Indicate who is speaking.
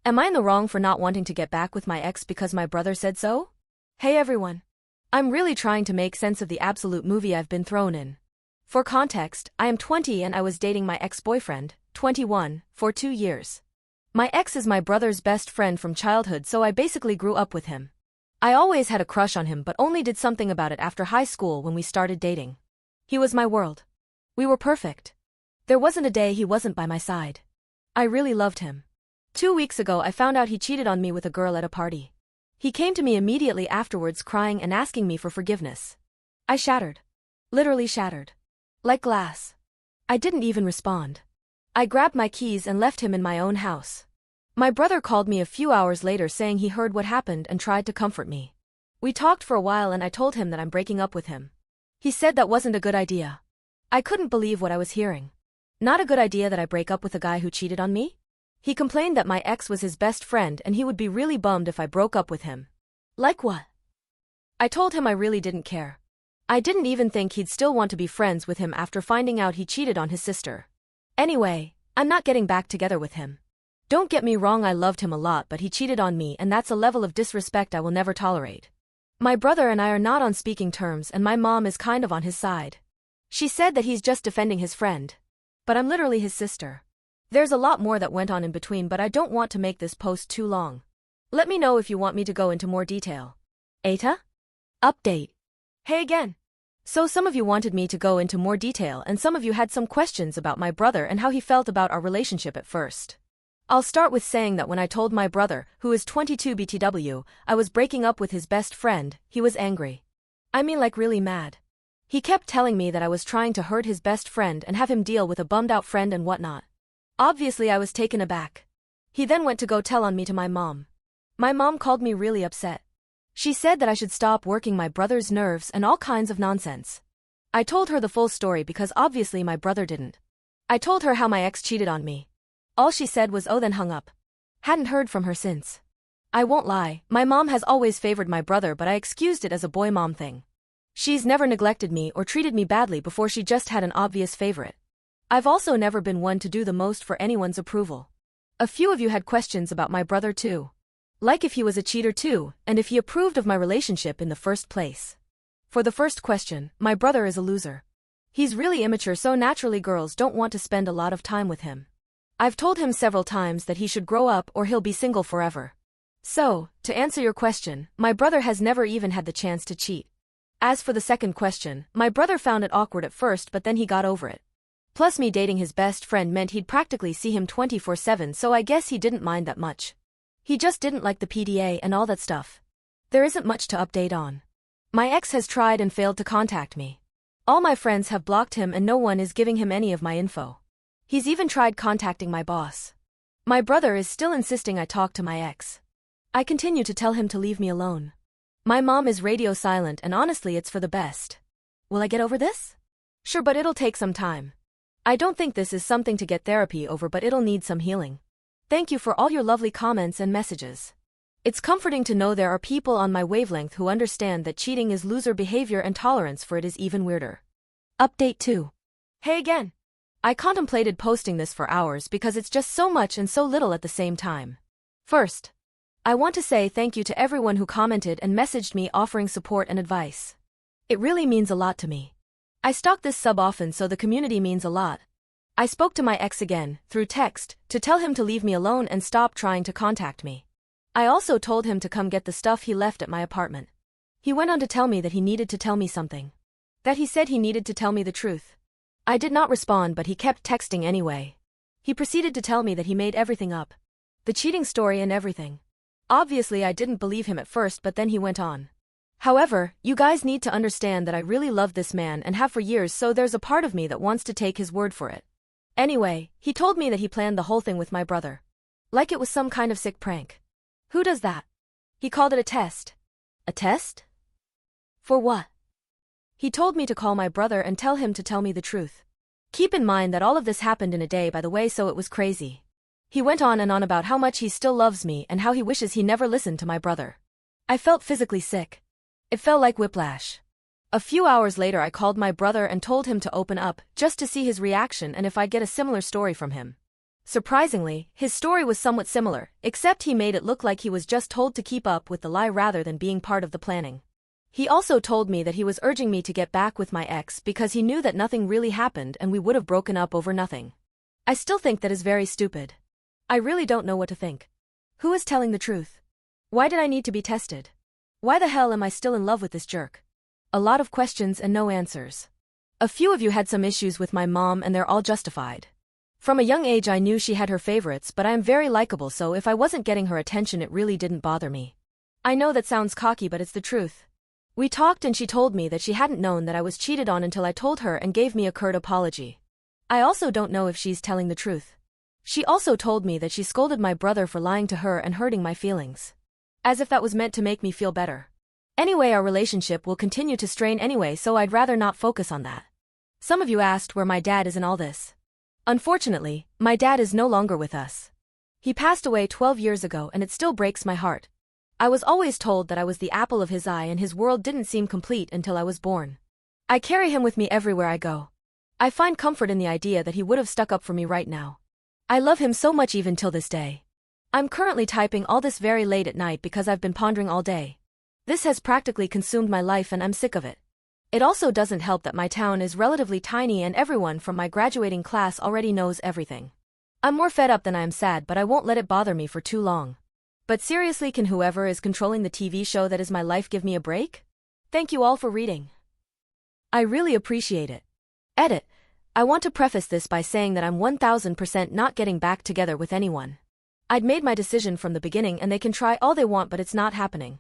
Speaker 1: Am I in the wrong for not wanting to get back with my ex because my brother said so? Hey everyone. I'm really trying to make sense of the absolute movie I've been thrown in. For context, I am 20 and I was dating my ex-boyfriend, 21, for 2 years. My ex is my brother's best friend from childhood, so I basically grew up with him. I always had a crush on him but only did something about it after high school when we started dating. He was my world. We were perfect. There wasn't a day he wasn't by my side. I really loved him. 2 weeks ago I found out he cheated on me with a girl at a party. He came to me immediately afterwards crying and asking me for forgiveness. I shattered. Literally shattered. Like glass. I didn't even respond. I grabbed my keys and left him in my own house. My brother called me a few hours later saying he heard what happened and tried to comfort me. We talked for a while and I told him that I'm breaking up with him. He said that wasn't a good idea. I couldn't believe what I was hearing. Not a good idea that I break up with a guy who cheated on me? He complained that my ex was his best friend and he would be really bummed if I broke up with him. Like what? I told him I really didn't care. I didn't even think he'd still want to be friends with him after finding out he cheated on his sister. Anyway, I'm not getting back together with him. Don't get me wrong, I loved him a lot, but he cheated on me and that's a level of disrespect I will never tolerate. My brother and I are not on speaking terms and my mom is kind of on his side. She said that he's just defending his friend. But I'm literally his sister. There's a lot more that went on in between, but I don't want to make this post too long. Let me know if you want me to go into more detail. Eta? Update. Hey again. So some of you wanted me to go into more detail and some of you had some questions about my brother and how he felt about our relationship at first. I'll start with saying that when I told my brother, who is 22 BTW, I was breaking up with his best friend, he was angry. I mean, like, really mad. He kept telling me that I was trying to hurt his best friend and have him deal with a bummed out friend and whatnot. Obviously I was taken aback. He then went to go tell on me to my mom. My mom called me really upset. She said that I should stop working my brother's nerves and all kinds of nonsense. I told her the full story because obviously my brother didn't. I told her how my ex cheated on me. All she said was oh, then hung up. Hadn't heard from her since. I won't lie, my mom has always favored my brother, but I excused it as a boy mom thing. She's never neglected me or treated me badly before, she just had an obvious favorite. I've also never been one to do the most for anyone's approval. A few of you had questions about my brother too. Like if he was a cheater too, and if he approved of my relationship in the first place. For the first question, my brother is a loser. He's really immature, so naturally girls don't want to spend a lot of time with him. I've told him several times that he should grow up or he'll be single forever. So, to answer your question, my brother has never even had the chance to cheat. As for the second question, my brother found it awkward at first, but then he got over it. Plus me dating his best friend meant he'd practically see him 24/7, so I guess he didn't mind that much. He just didn't like the PDA and all that stuff. There isn't much to update on. My ex has tried and failed to contact me. All my friends have blocked him and no one is giving him any of my info. He's even tried contacting my boss. My brother is still insisting I talk to my ex. I continue to tell him to leave me alone. My mom is radio silent and honestly it's for the best. Will I get over this? Sure, but it'll take some time. I don't think this is something to get therapy over, but it'll need some healing. Thank you for all your lovely comments and messages. It's comforting to know there are people on my wavelength who understand that cheating is loser behavior and tolerance for it is even weirder. Update 2. Hey again. I contemplated posting this for hours because it's just so much and so little at the same time. First, I want to say thank you to everyone who commented and messaged me offering support and advice. It really means a lot to me. I stalk this sub often, so the community means a lot. I spoke to my ex again, through text, to tell him to leave me alone and stop trying to contact me. I also told him to come get the stuff he left at my apartment. He went on to tell me that he needed to tell me something. That he said he needed to tell me the truth. I did not respond, but he kept texting anyway. He proceeded to tell me that he made everything up. The cheating story and everything. Obviously I didn't believe him at first, but then he went on. However, you guys need to understand that I really love this man and have for years, so there's a part of me that wants to take his word for it. Anyway, he told me that he planned the whole thing with my brother. Like it was some kind of sick prank. Who does that? He called it a test. A test? For what? He told me to call my brother and tell him to tell me the truth. Keep in mind that all of this happened in a day, by the way, so it was crazy. He went on and on about how much he still loves me and how he wishes he never listened to my brother. I felt physically sick. It felt like whiplash. A few hours later I called my brother and told him to open up, just to see his reaction and if I'd get a similar story from him. Surprisingly, his story was somewhat similar, except he made it look like he was just told to keep up with the lie rather than being part of the planning. He also told me that he was urging me to get back with my ex because he knew that nothing really happened and we would have broken up over nothing. I still think that is very stupid. I really don't know what to think. Who is telling the truth? Why did I need to be tested? Why the hell am I still in love with this jerk? A lot of questions and no answers. A few of you had some issues with my mom and they're all justified. From a young age I knew she had her favorites, but I am very likable, so if I wasn't getting her attention it really didn't bother me. I know that sounds cocky, but it's the truth. We talked and she told me that she hadn't known that I was cheated on until I told her and gave me a curt apology. I also don't know if she's telling the truth. She also told me that she scolded my brother for lying to her and hurting my feelings. As if that was meant to make me feel better. Anyway, our relationship will continue to strain anyway, so I'd rather not focus on that. Some of you asked where my dad is in all this. Unfortunately, my dad is no longer with us. He passed away 12 years ago and it still breaks my heart. I was always told that I was the apple of his eye and his world didn't seem complete until I was born. I carry him with me everywhere I go. I find comfort in the idea that he would have stuck up for me right now. I love him so much even till this day. I'm currently typing all this very late at night because I've been pondering all day. This has practically consumed my life and I'm sick of it. It also doesn't help that my town is relatively tiny and everyone from my graduating class already knows everything. I'm more fed up than I am sad, but I won't let it bother me for too long. But seriously, can whoever is controlling the TV show that is my life give me a break? Thank you all for reading. I really appreciate it. Edit. I want to preface this by saying that I'm 1000% not getting back together with anyone. I'd made my decision from the beginning and they can try all they want, but it's not happening.